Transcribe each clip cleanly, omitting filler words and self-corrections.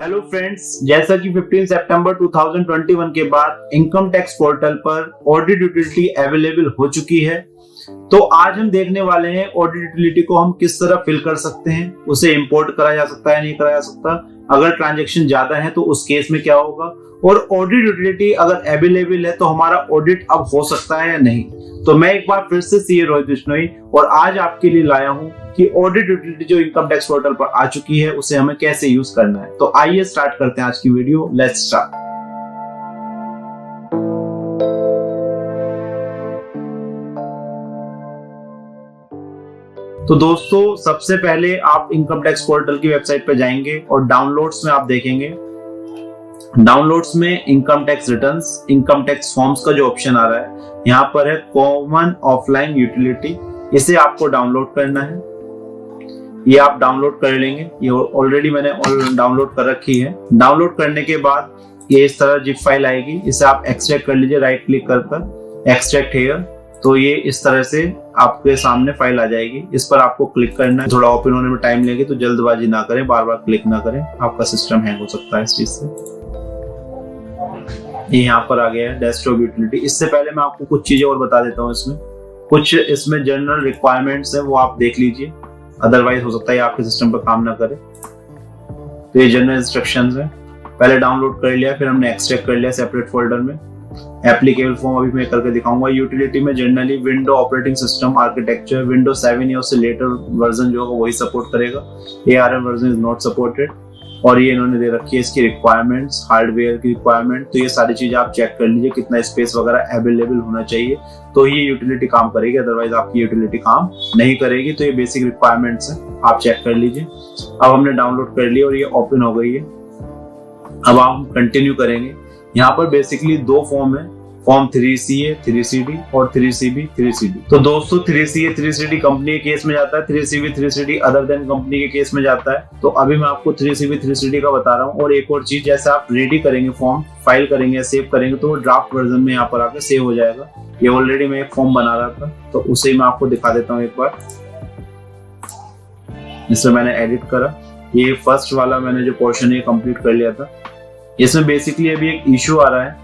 Hello friends, जैसा कि 15 सितंबर 2021 के बाद इनकम टैक्स पोर्टल पर ऑडिट यूटिलिटी अवेलेबल हो चुकी है। तो आज हम देखने वाले हैं ऑडिट यूटिलिटी को हम किस तरह फिल कर सकते हैं, उसे इंपोर्ट करा जा सकता है नहीं करा जा सकता, अगर ट्रांजैक्शन ज्यादा है तो उस केस में क्या होगा, और ऑडिट यूटिलिटी अगर अवेलेबल है तो हमारा ऑडिट अब हो सकता है या नहीं। तो मैं एक बार फिर से सीए रोहित बिश्नोई और आज आपके लिए लाया हूं कि ऑडिट यूटिलिटी जो इनकम टैक्स पोर्टल पर आ चुकी है उसे हमें कैसे यूज करना है। तो आइए स्टार्ट करते हैं आज की वीडियो। Let's start. तो दोस्तों, सबसे पहले आप इनकम टैक्स पोर्टल की वेबसाइट पर जाएंगे और डाउनलोड्स में आप देखेंगे, डाउनलोड्स में income tax returns, income tax forms का जो ऑप्शन आ रहा है यहाँ पर है कॉमन ऑफलाइन यूटिलिटी। इसे आपको डाउनलोड करना है। ये आप डाउनलोड कर लेंगे, ये ऑलरेडी मैंने डाउनलोड कर रखी है। डाउनलोड करने के बाद ये इस तरह जिप फाइल आएगी, इसे आप एक्सट्रैक्ट कर लीजिए, राइट क्लिक कर एक्सट्रैक्ट हियर। तो ये इस तरह से आपके सामने फाइल आ जाएगी, इस पर आपको क्लिक करना है। थोड़ा ओपन होने में टाइम लेगी तो जल्दबाजी ना करें, बार बार क्लिक ना करें, आपका सिस्टम हैंग हो सकता है इस चीज से। ये यहाँ पर आ गया है डेस्कटॉप यूटिलिटी। इससे पहले मैं आपको कुछ चीजें और बता देता हूँ। इसमें जनरल रिक्वायरमेंट्स है, वो आप देख लीजिए, अदरवाइज हो सकता है आपके सिस्टम पर काम ना करे। तो ये जनरल इंस्ट्रक्शंस है, पहले डाउनलोड कर लिया, फिर हमने एक्सट्रैक्ट कर लिया सेपरेट फोल्डर में। एप्लीकेबल फॉर्म अभी मैं करके दिखाऊंगा। यूटिलिटी में generally window operating system architecture window 7 या उससे लेटर वर्जन जो होगा वही सपोर्ट करेगा। ARM version is not supported. और ये इन्होंने दे रखी है इसकी रिक्वायरमेंट्स, हार्डवेयर की रिक्वायरमेंट। तो ये सारी चीजें आप चेक कर लीजिए, कितना स्पेस वगैरह अवेलेबल होना चाहिए, तो ये यूटिलिटी काम करेगी, अदरवाइज आपकी यूटिलिटी काम नहीं करेगी। तो ये बेसिक रिक्वायरमेंट्स है, आप चेक कर लीजिए। अब हमने डाउनलोड कर लिया और ये ओपन हो गई है। अब हम कंटिन्यू करेंगे। यहाँ पर बेसिकली दो फॉर्म है, फॉर्म 3CA 3CD और 3CB 3CD। तो दोस्तों 3CA 3CD कंपनी के केस में जाता है, 3CB 3CD other than company के केस में जाता है। तो अभी मैं आपको 3CB 3CD का बता रहा हूँ। और एक और चीज, जैसे आप रेडी करेंगे फॉर्म, फाइल करेंगे, सेव करेंगे, तो वो ड्राफ्ट वर्जन में यहाँ पर आकर सेव हो जाएगा। ये ऑलरेडी मैं एक फॉर्म बना रहा था, तो उसे मैं आपको दिखा देता हूँ एक बार। इसमें मैंने एडिट करा, ये फर्स्ट वाला मैंने जो पोर्शन है कंप्लीट कर लिया था। इसमें बेसिकली अभी एक इशू आ रहा है,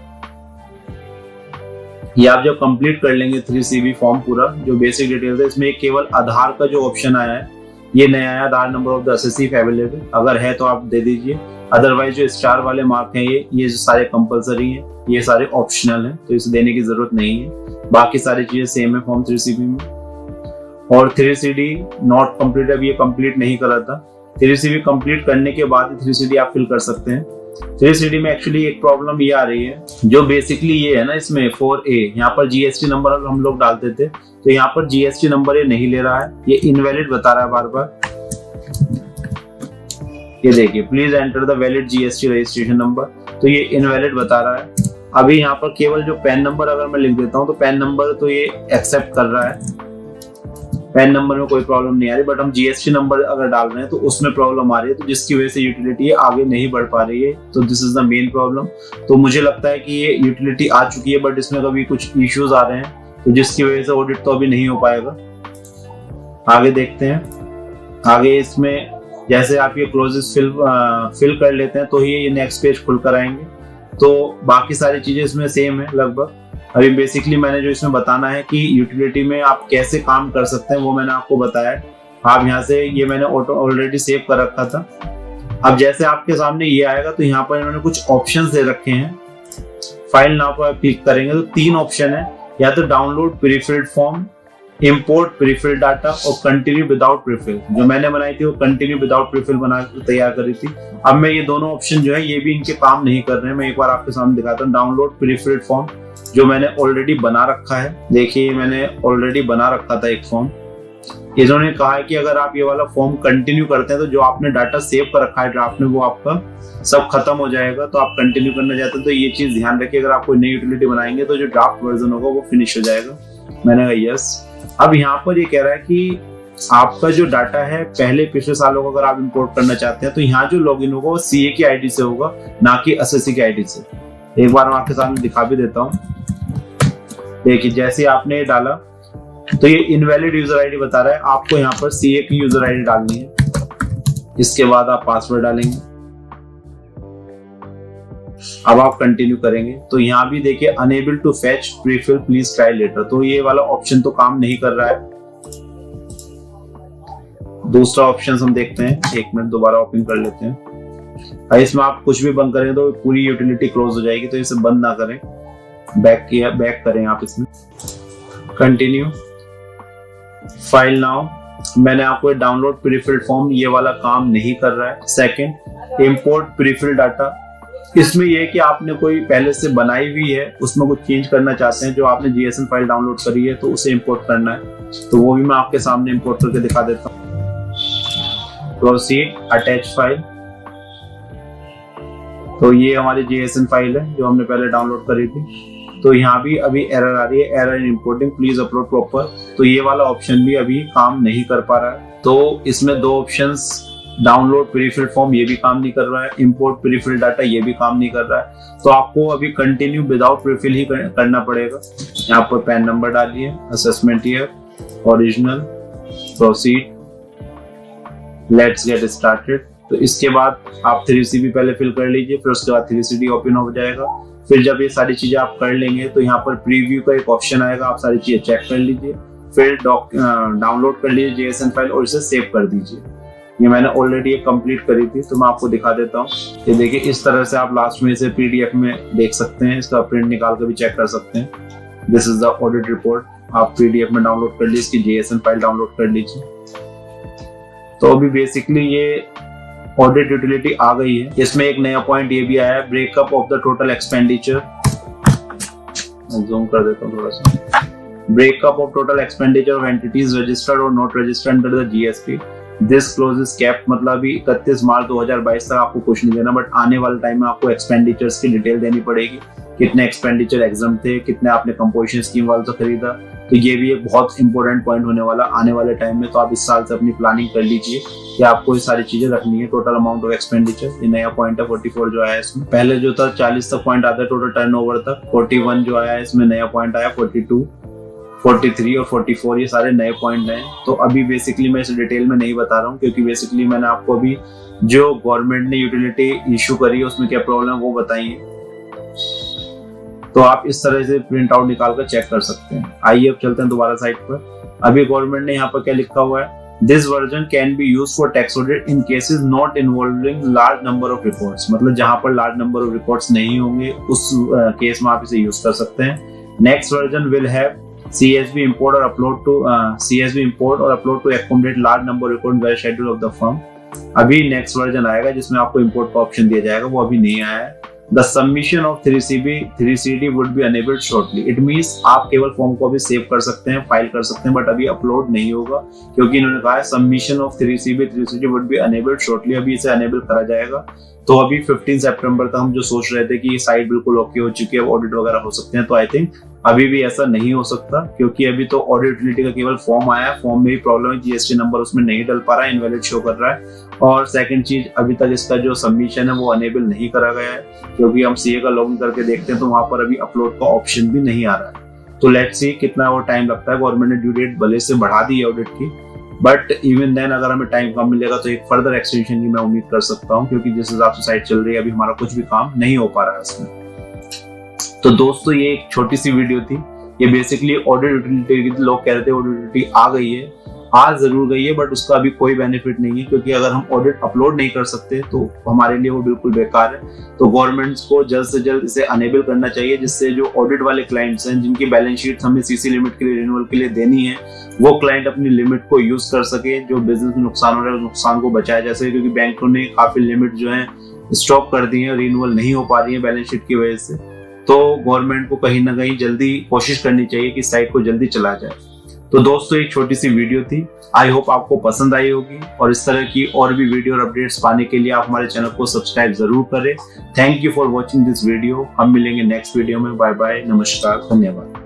ये आप जब कंप्लीट कर लेंगे 3CB फॉर्म पूरा, जो बेसिक डिटेल्स है, इसमें केवल आधार का जो ऑप्शन आया है, ये नया आया, Aadhaar number of the assessee available, अगर है तो आप दे दीजिए। अदरवाइज जो स्टार वाले मार्क हैं ये जो सारे कंपलसरी हैं, ये सारे ऑप्शनल हैं, तो इसे देने की जरूरत नहीं है। बाकी सारी चीजें सेम है फॉर्म 3CB में। और 3CD नॉट कंप्लीट, अब ये कंप्लीट नहीं करा था। 3CB कंप्लीट करने के बाद 3CD आप फिल कर सकते हैं। 3CD में एक्चुअली एक प्रॉब्लम ये आ रही है, जो बेसिकली ये है ना, इसमें 4A यहाँ पर GST नंबर हम लोग डालते थे, तो यहाँ पर GST नंबर ये नहीं ले रहा है, ये इनवैलिड बता रहा है बार बार। ये देखिए, please enter the valid GST registration number, तो ये इनवैलिड बता रहा है। अभी यहाँ पर केवल जो पैन नंबर अगर मैं लिख देता हूँ तो पैन नंबर तो ये एक्सेप्ट कर रहा है, पैन नंबर में कोई प्रॉब्लम नहीं आ रही। बट हम GST नंबर अगर डाल रहे हैं तो उसमें प्रॉब्लम आ रही है, तो जिसकी वजह से यूटिलिटी आगे नहीं बढ़ पा रही है। तो this is the main problem. तो मुझे लगता है कि ये यूटिलिटी आ चुकी है, बट इसमें कभी कुछ इश्यूज आ रहे हैं, तो जिसकी वजह से ऑडिट तो अभी नहीं हो पाएगा। आगे देखते हैं। आगे इसमें जैसे आप ये क्लोजेस फिल कर लेते हैं तो ये नेक्स्ट पेज खुल कर आएंगे। तो बाकी सारी चीजें इसमें सेम है लगभग। अभी बेसिकली मैंने जो इसमें बताना है कि यूटिलिटी में आप कैसे काम कर सकते हैं, वो मैंने आपको बताया है। आप यहाँ से, ये मैंने ऑलरेडी सेव कर रखा था। अब जैसे आपके सामने ये आएगा तो यहाँ पर इन्होंने कुछ ऑप्शंस दे रखे हैं। फाइल नाउ पर क्लिक करेंगे तो 3 ऑप्शन है, या तो download prefilled form, import prefilled data और कंटिन्यू विदाउट प्रीफिल। जो मैंने बनाई थी वो कंटिन्यू विदाउट प्रीफिल बना तैयार करी थी। अब मैं ये दोनों ऑप्शन जो है ये भी इनके काम नहीं कर रहे हैं। मैं एक बार आपके सामने दिखाता हूँ। डाउनलोड प्रीफिल्ड फॉर्म जो मैंने ऑलरेडी बना रखा है, देखिए मैंने ऑलरेडी बना रखा था एक फॉर्म। इन्होंने कहा है कि अगर आप ये वाला फॉर्म कंटिन्यू करते हैं तो जो आपने डाटा सेव कर रखा है ड्राफ्ट में वो आपका सब खत्म हो जाएगा। तो आप कंटिन्यू करना चाहते हैं तो ये चीज ध्यान रखिए, अगर आप कोई नई यूटिलिटी बनाएंगे तो जो ड्राफ्ट वर्जन होगा वो फिनिश हो जाएगा। मैंने कहा यस। अब यहाँ पर ये कह रहा है कि आपका जो डाटा है पहले पिछले सालों का अगर आप इंपोर्ट करना चाहते हैं तो यहाँ जो लॉगिन होगा वो CA की ID से होगा, ना कि असेसी की ID से। एक बार मैं आपके सामने दिखा भी देता हूँ। देखिए जैसे आपने डाला तो ये इनवैलिड यूजर आईडी बता रहा है, आपको यहाँ पर CA की यूजर आईडी डालनी है। इसके बाद आप पासवर्ड डालेंगे। अब आप कंटिन्यू करेंगे तो यहाँ भी देखिए unable to fetch prefill please try later, तो ये वाला ऑप्शन तो काम नहीं कर रहा है। दूसरा ऑप्शन हम देखते हैं, 1 मिनट दोबारा ओपन कर लेते हैं। इसमें आप कुछ भी बंद करें तो पूरी यूटिलिटी क्लोज हो जाएगी, तो इसे बंद ना करें, बैक करें आप इसमें। कंटिन्यू फाइल नाउ, मैंने आपको डाउनलोड प्रीफिल्ड फॉर्म, ये वाला काम नहीं कर रहा है। सेकंड इंपोर्ट प्रीफिल्ड डाटा, इसमें यह है कि आपने कोई पहले से बनाई हुई है, उसमें कुछ चेंज करना चाहते हैं, जो आपने JSON फाइल डाउनलोड करी है तो उसे इंपोर्ट करना है, तो वो भी मैं आपके सामने इंपोर्ट करके दिखा देता हूँ। प्रोसीड अटैच फाइल, तो ये हमारी JSON फाइल है जो हमने पहले डाउनलोड करी थी। तो यहाँ भी अभी एरर आ रही है, error in importing please upload proper, तो ये वाला ऑप्शन भी अभी काम नहीं कर पा रहा है। तो इसमें 2 ऑप्शंस, डाउनलोड प्रीफिल्ड फॉर्म ये भी काम नहीं कर रहा है, इंपोर्ट प्रीफिल्ड डाटा ये भी काम नहीं कर रहा है। तो आपको अभी कंटिन्यू विदाउट प्रीफिल ही करना पड़ेगा। यहाँ पर पैन नंबर डालिए, assessment year, original, proceed, let's get started. तो इसके बाद आप 3CB पहले फिल कर लीजिए, फिर उसके बाद 3CD ओपन हो जाएगा। फिर जब ये सारी चीजें आप कर लेंगे तो यहाँ पर प्रीव्यू का एक ऑप्शन आएगा, आप सारी चीजें चेक कर लीजिए, फिर डाउनलोड कर लीजिए JSON फाइल और इसे सेव कर दीजिए। ये मैंने ऑलरेडी कंप्लीट करी थी, तो मैं आपको दिखा देता हूँ। ये देखिए इस तरह से आप लास्ट में इसे PDF में देख सकते हैं, इसका प्रिंट निकाल कर भी चेक कर सकते हैं। This is the audit report, आप PDF में डाउनलोड कर लीजिए, इसकी JSON फाइल डाउनलोड कर लीजिए। तो अभी बेसिकली ये ऑडिट यूटिलिटी आ गई है। इसमें एक नया पॉइंट ये भी आया है, breakup of the total expenditure, zoom कर देता हूँ थोड़ा सा। Breakup of total expenditure of entities registered और not registered under the GST, this clause is cap, मतलब अभी 31 मार्च 2022 तक आपको कुछ नहीं देना, बट आने वाले टाइम में आपको एक्सपेंडिचर्स की डिटेल देनी पड़ेगी, कितने एक्सपेंडिचर एग्जाम थे, कितने आपने कंपोजिशन स्कीम वालों से खरीदा। तो ये भी एक बहुत इंपॉर्टेंट पॉइंट होने वाला आने वाले टाइम में। तो आप इस साल से अपनी प्लानिंग कर लीजिए कि आपको ये सारी चीजें रखनी है। टोटल अमाउंट ऑफ एक्सपेंडिचर, ये नया पॉइंट है 44 जो आया है इसमें, पहले जो था 40 तक पॉइंट आता है टोटल टर्नओवर तक, 41 जो आया है इसमें नया पॉइंट आया, 42, 43 और 44 ये सारे नए पॉइंट हैं। तो अभी बेसिकली मैं इसे डिटेल में नहीं बता रहा हूँ, क्योंकि बेसिकली मैंने आपको अभी जो गवर्नमेंट ने यूटिलिटी इशू करी है उसमें क्या प्रॉब्लम है वो बताई है। तो आप इस तरह से प्रिंट आउट निकाल कर चेक कर सकते हैं। आइए अब चलते हैं दोबारा साइट पर। अभी गवर्नमेंट ने यहाँ पर क्या लिखा हुआ है, this version can be used for tax audit in cases not involving large number of records, मतलब जहां पर लार्ज नंबर ऑफ रिकॉर्ड्स नहीं होंगे उस केस में आप इसे यूज कर सकते हैं। Next version will have CSV import or upload to accommodate large number record by schedule of the firm। अभी नेक्स्ट वर्जन आएगा जिसमें आपको इंपोर्ट का ऑप्शन दिया जाएगा, वो अभी नहीं आया है। The submission of 3CD would be enabled shortly। It means आप केवल फॉर्म को अभी सेव कर सकते हैं, फाइल कर सकते हैं, बट अभी अपलोड नहीं होगा, क्योंकि इन्होंने कहा है submission of 3CD would be enabled shortly। अभी इसे अनेबल करा जाएगा। तो अभी 15 सितंबर तक हम जो सोच रहे थे कि साइट बिल्कुल ओके हो चुकी है, ऑडिट वगैरह हो सकते हैं, तो आई थिंक अभी भी ऐसा नहीं हो सकता, क्योंकि अभी तो ऑडिट यूटिलिटी का केवल फॉर्म आया है, फॉर्म में ही प्रॉब्लम है, GST नंबर उसमें नहीं डल पा रहा है, इनवैलिड शो कर रहा है। और सेकंड चीज, अभी तक इसका जो सबमिशन है वो अनेबल नहीं करा गया है, क्योंकि हम CA का लॉगिन करके देखते हैं तो वहां पर अभी अपलोड का ऑप्शन भी नहीं आ रहा है। तो लेट्स सी कितना वो टाइम लगता है। गवर्नमेंट ने ड्यू डेट भले से बढ़ा दी है ऑडिट की, बट इवन देन अगर हमें टाइम कम मिलेगा तो एक फर्दर एक्सटेंशन की मैं उम्मीद कर सकता हूँ, क्योंकि जिस हिसाब से साइट चल रही है अभी हमारा कुछ भी काम नहीं हो पा रहा है इसमें। तो दोस्तों ये एक छोटी सी वीडियो थी, ये बेसिकली ऑडिट यूटिलिटी, लोग कह रहे थे ऑडिट यूटिलिटी आ गई है, आ जरूर गई है, बट उसका अभी कोई बेनिफिट नहीं है, क्योंकि अगर हम ऑडिट अपलोड नहीं कर सकते तो हमारे लिए वो बिल्कुल बेकार है। तो गवर्नमेंट्स को जल्द से जल्द इसे अनेबल करना चाहिए, जिससे जो ऑडिट वाले क्लाइंट्स हैं जिनकी बैलेंस शीट हमें CC लिमिट के लिए रिन्यूअल के लिए देनी है, वो क्लाइंट अपनी लिमिट को यूज कर सके, जो बिजनेस में नुकसान हो रहा है उस नुकसान को बचाया जा सके, क्योंकि बैंकों ने काफी लिमिट जो है स्टॉप कर दी है, रिन्यूअल नहीं हो पा रही है बैलेंस शीट की वजह से। तो गवर्नमेंट को कहीं ना कहीं जल्दी कोशिश करनी चाहिए कि साइट को जल्दी चला जाए। तो दोस्तों एक छोटी सी वीडियो थी, आई होप आपको पसंद आई होगी, और इस तरह की और भी वीडियो और अपडेट्स पाने के लिए आप हमारे चैनल को सब्सक्राइब जरूर करें। Thank you for watching this video. हम मिलेंगे नेक्स्ट वीडियो में। बाय बाय, नमस्कार, धन्यवाद।